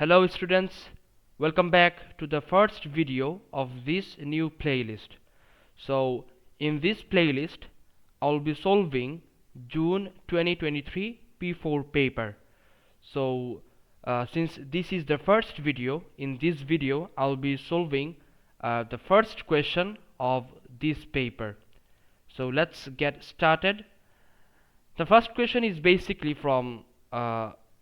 Hello students, welcome back to the first video of this new playlist. So in this playlist I'll be solving June 2023 P4 paper. So since this is the first video, in this video I'll be solving the first question of this paper. So let's get started. The first question is basically from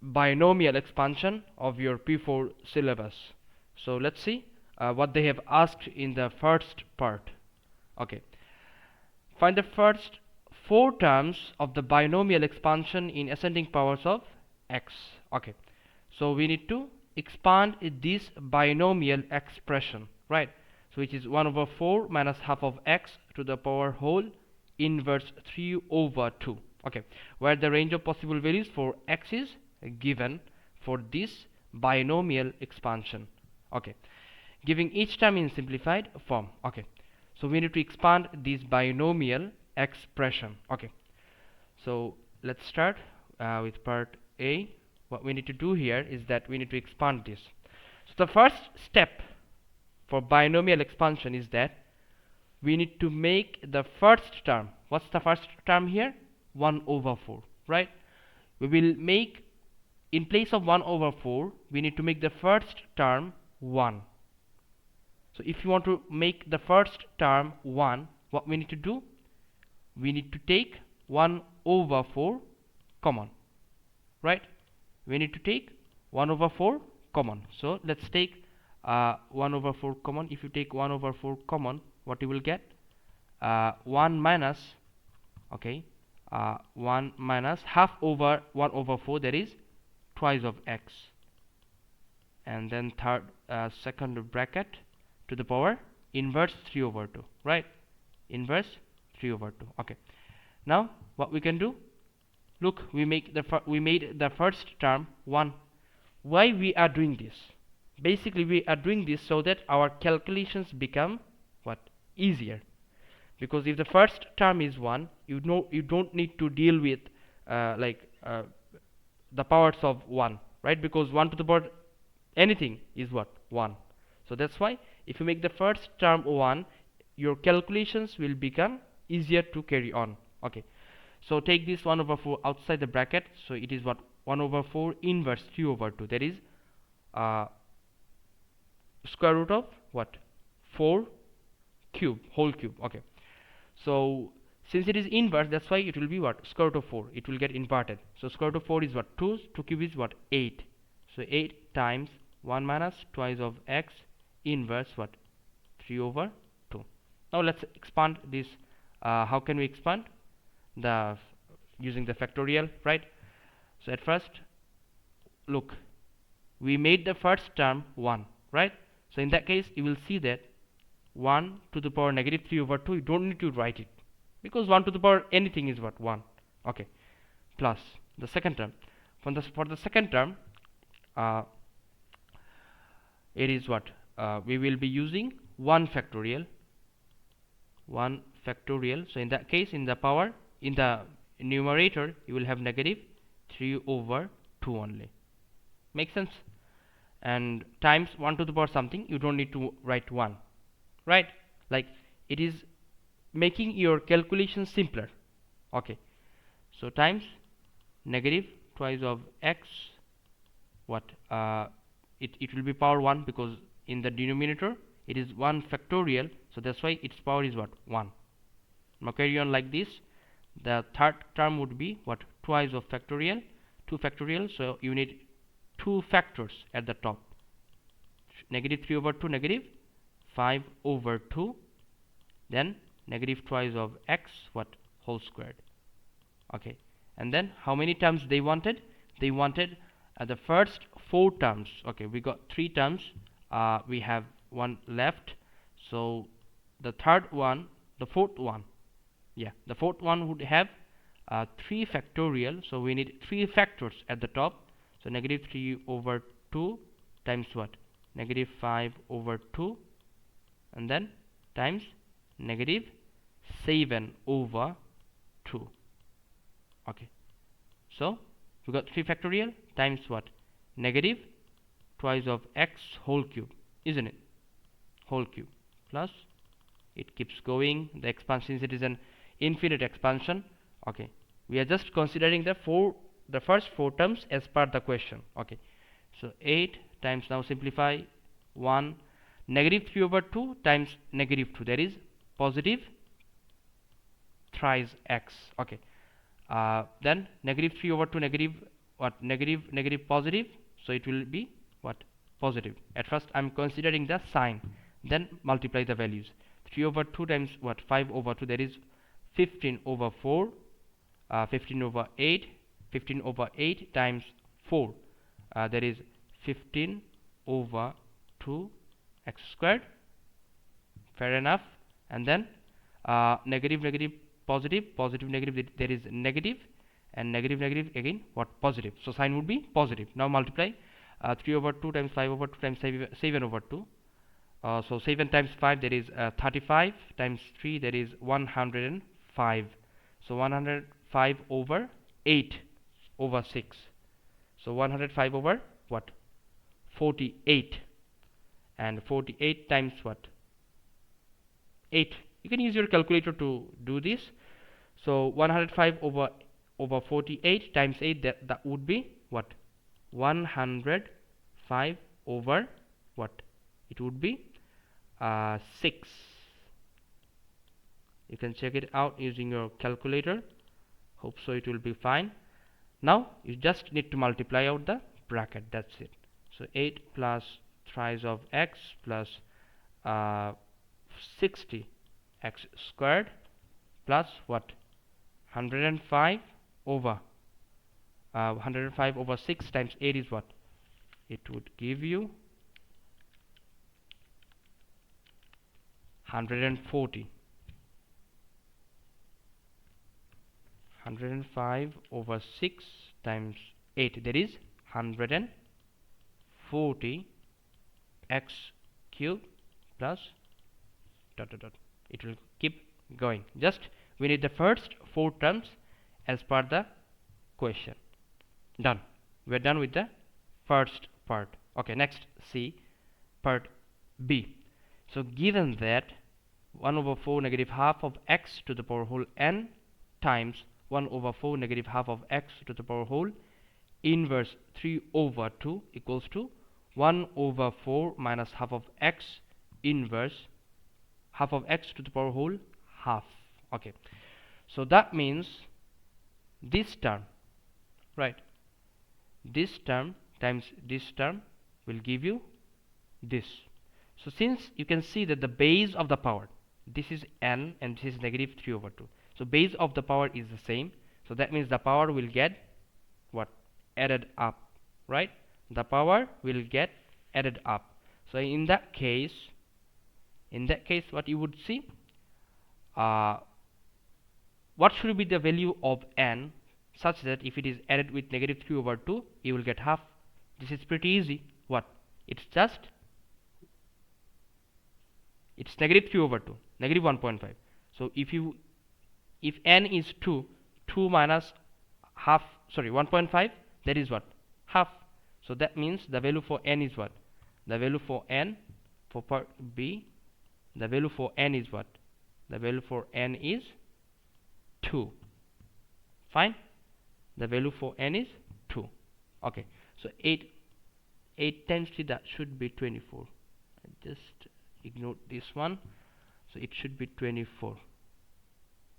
binomial expansion of your P4 syllabus. So let's see what they have asked in the first part. Okay, find the first four terms of the binomial expansion in ascending powers of x. Okay, so we need to expand this binomial expression, right? So which is 1 over 4 minus half of x to the power whole inverse 3 over 2. Okay, where the range of possible values for x is given for this binomial expansion. Okay, giving each term in simplified form. Okay, so we need to expand this binomial expression. Okay, so let's start with part A. What we need to do here is that we need to expand this. So the first step for binomial expansion is that we need to make the first term. What's the first term here? 1 over 4, right? We will make, in place of 1 over 4, we need to make the first term 1. So if you want to make the first term 1, what we need to do? We need to take 1 over 4 common, right? We need to take 1 over 4 common. So let's take 1 over 4 common. If you take 1 over 4 common, what you will get? 1 minus, okay, 1 minus half over 1 over 4, that is twice of x, and then second bracket to the power inverse 3 over 2, right? Inverse 3 over 2. Okay, now what we can do, look, we made the first term 1. Why we are doing this? Basically we are doing this so that our calculations become what? Easier. Because if the first term is 1, you don't need to deal with the powers of 1, right? Because 1 to the power anything is what? 1. So that's why if you make the first term 1, your calculations will become easier to carry on. Okay, so take this 1 over 4 outside the bracket. So it is what? 1 over 4 inverse 3 over 2, that is square root of what? 4 cube, whole cube. Okay, so since it is inverse, that's why it will be what? Square root of 4. It will get inverted. So square root of 4 is what? 2. 2 cube is what? 8. So 8 times 1 minus twice of x inverse what? 3 over 2. Now let's expand this. How can we expand? Using the factorial, right? So at first, look, we made the first term 1, right? So in that case, you will see that 1 to the power negative 3 over 2, you don't need to write it, because 1 to the power anything is what? 1. Okay, plus the second term. For the second term, it is what? We will be using 1 factorial. 1 factorial. So in that case, in the numerator, you will have negative 3 over 2 only. Make sense? And times 1 to the power something, you don't need to write 1, right? Like, it is making your calculation simpler. Okay, so times negative twice of x, what? It will be power 1, because in the denominator it is 1 factorial, so that's why its power is what? 1. Now carry on like this. The third term would be what? Twice of factorial, 2 factorial, so you need 2 factors at the top. Negative 3 over 2, negative 5 over 2, then negative twice of x, what? Whole squared. Okay, and then how many terms they wanted? They wanted the first 4 terms. Okay, we got 3 terms. We have 1 left. So the fourth one, the fourth one would have 3 factorial. So we need 3 factors at the top. So negative 3 over 2 times what? Negative 5 over 2, and then times negative 7 over 2. Okay, so we got 3 factorial times what? Negative twice of x whole cube, isn't it? Whole cube plus, it keeps going. The expansion, it is an infinite expansion. Okay, we are just considering the first four terms as per the question. Okay, so 8 times, now simplify, 1 -3/2 times -2, that is positive thrice x. Okay, then -3/2 negative what, negative positive, so it will be what, positive. At first I'm considering the sign, then multiply the values. 3/2 times what, 5/2, that is 15/4, 15/8, 15/8 times 4, that is 15/2 x squared. Fair enough. And then negative positive, positive negative, there is negative, and negative again what, positive. So sign would be positive. Now multiply 3/2 times 5/2 times 7/2. So 7 times 5, that is 35, times 3, that is 105. So 105/8/6. So 105 over what, 48, and 48 times what, 8. You can use your calculator to do this. So 105 over 48 times 8, that would be what, 105 over what, it would be 6. You can check it out using your calculator. Hope so it will be fine. Now you just need to multiply out the bracket, that's it. So 8 plus thrice of x plus 60 x squared plus what, 105 over 6 times 8 is what, it would give you 140. 105 over 6 times 8, that is 140 x cube plus ... It will keep going. Just we need the first four terms as per the question. Done. We are done with the first part. Okay, next see part B. So given that 1/4 negative half of x to the power whole n times 1/4 negative half of x to the power whole inverse 3/2 equals to 1/4 minus half of x inverse half of x to the power whole half. Okay, so that means this term, right, this term times this term will give you this. So since you can see that the base of the power, this is n and this is -3/2, so base of the power is the same, so that means the power will get what, added up, right? The power will get added up. So in that case what you would see, what should be the value of n such that if it is added with -3/2 you will get half. This is pretty easy. What, it's -3/2, -1.5. So if n is 2 minus half, sorry, 1.5, that is what, half. So that means the value for n is what, the value for n for part B, the value for n is what, the value for n is 2. Fine, the value for n is 2. Okay, so 8 times 3, that should be 24. I just ignore this one, so it should be 24.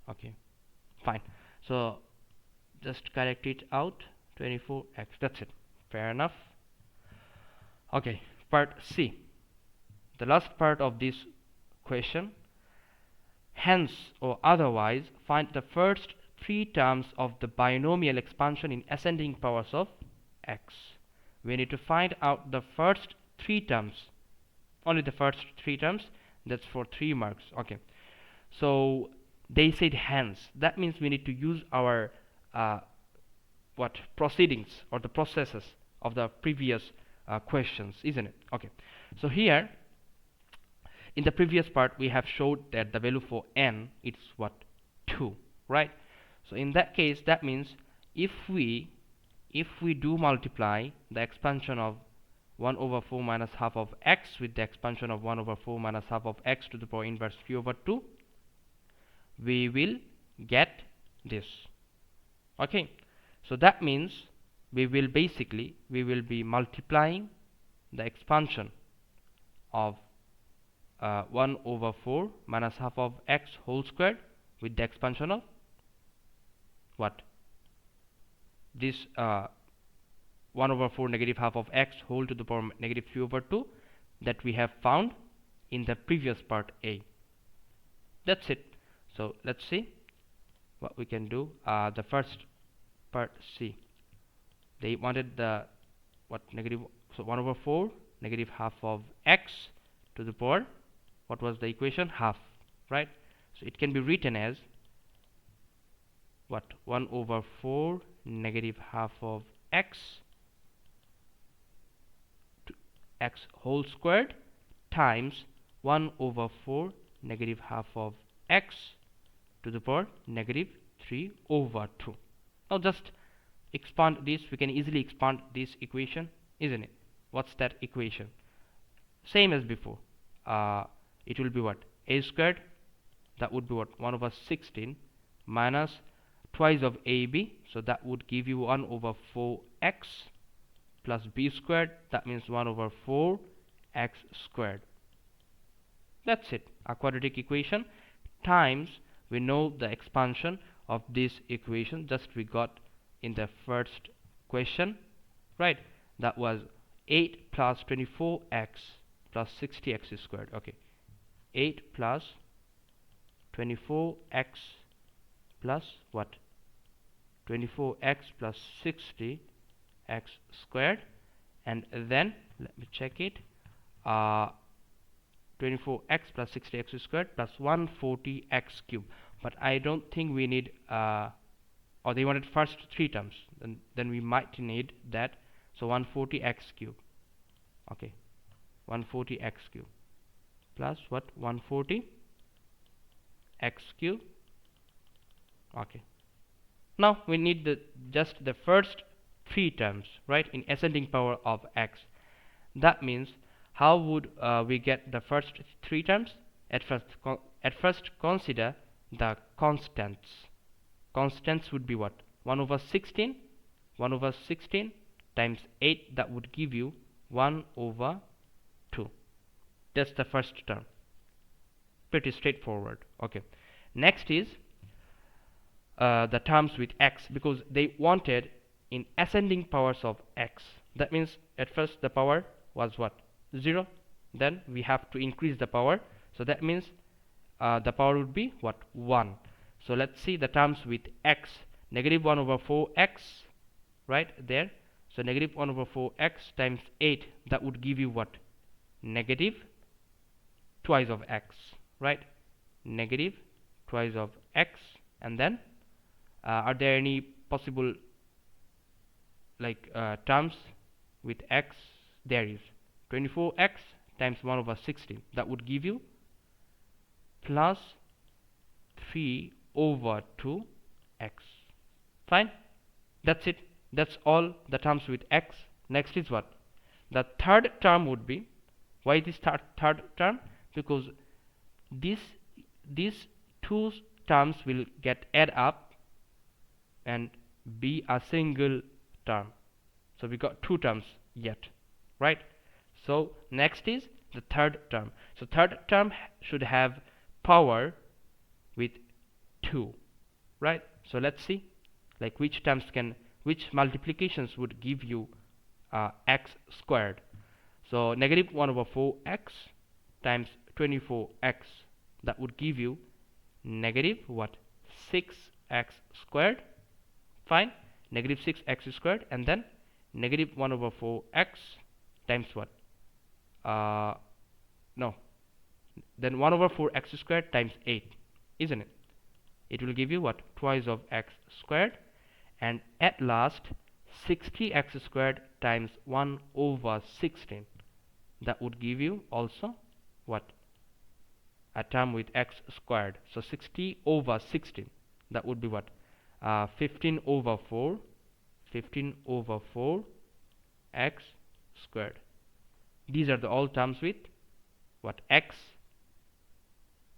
Okay, fine, so just correct it out, 24x, that's it. Fair enough. Okay, part C, the last part of this question. Hence or otherwise find the first three terms of the binomial expansion in ascending powers of x. We need to find out the first three terms, only the first three terms. That's for 3 marks. Okay, so they said hence, that means we need to use our what, proceedings or the processes of the previous questions, isn't it? Okay, so here in the previous part we have showed that the value for n is what, 2, right? So in that case, that means if we do multiply the expansion of 1 over 4 minus half of x with the expansion of 1 over 4 minus half of x to the power inverse q over 2, we will get this. Okay, so that means we will be multiplying the expansion of 1 over 4 minus half of x whole squared with the expansion of what? This 1 over 4 negative half of x whole to the power negative q over 2 that we have found in the previous part A. That's it. So let's see what we can do. The first part C, they wanted the negative, so 1 over 4 negative half of x to the power, what was the equation? Half, right? So it can be written as 1 over 4 negative half of x to x whole squared times 1 over 4 negative half of x to the power negative 3 over 2. Now just expand this. We can easily expand this equation, isn't it? What's that equation? Same as before. It will be what? A squared, that would be what? 1 over 16 minus twice of AB, so that would give you 1 over 4x plus b squared, that means 1 over 4x squared. That's it, a quadratic equation times, we know the expansion of this equation just we got in the first question, right? That was 8 plus 24x plus 60x squared. Okay, 8 plus 24x plus what? 24x plus 60x squared, and then let me check it. 24x plus 60x squared plus 140x cube. But I don't think we need, or they wanted first 3 terms. Then we might need that. So 140x cube. Okay, 140x cube plus what? 140x cube. Okay. Now we need just the first 3 terms, right, in ascending power of x. That means how would we get the first 3 terms? At first consider the constants. Constants would be what? 1 over 16 times 8, that would give you 1 over 2. That's the first term. Pretty straightforward. Okay. Next is the terms with x, because they wanted in ascending powers of x. That means at first the power was what? 0. Then we have to increase the power. So that means the power would be what? 1. So let's see the terms with x. Negative 1 over 4x, right there. So negative 1 over 4x times 8, that would give you what? Negative twice of x, right? Negative twice of x. And then are there any possible terms with x? There is 24x times 1 over 16, that would give you plus 3 over 2x. Fine, that's it. That's all the terms with x. Next is what? The third term would be, why this third term? Because these 2 terms will get add up and be a single term. So we got 2 terms yet, right? So next is the third term. So third term should have power with 2, right? So let's see which multiplications would give you x squared. So negative 1 over 4x times 24x, that would give you negative what? 6x squared. Fine, negative 6x squared, and then negative 1 over 4x times what? No, then 1 over 4x squared times 8, isn't it? It will give you what? Twice of x squared, and at last 60x squared times 1 over 16, that would give you also what? A term with x squared. So 60 over 16, that would be what? 15 over 4 x squared. These are the all terms with what? X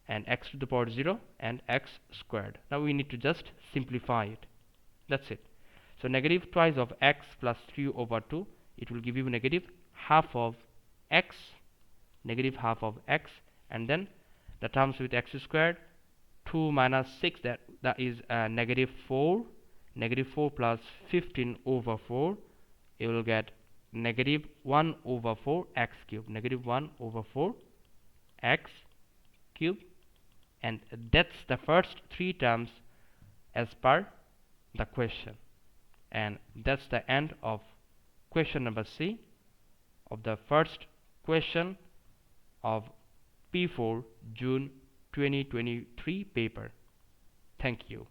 and x to the power 0 and x squared. Now we need to just simplify it. That's it. So negative twice of x plus 3 over 2, it will give you negative half of x, negative half of x, and then the terms with x squared, 2 minus 6, that is negative 4. Negative 4 plus 15 over 4, you will get negative 1 over 4 x cube, negative 1 over 4 x cube, and that's the first three terms as per the question. And that's the end of question number C of the first question of P4 June 2023 paper. Thank you.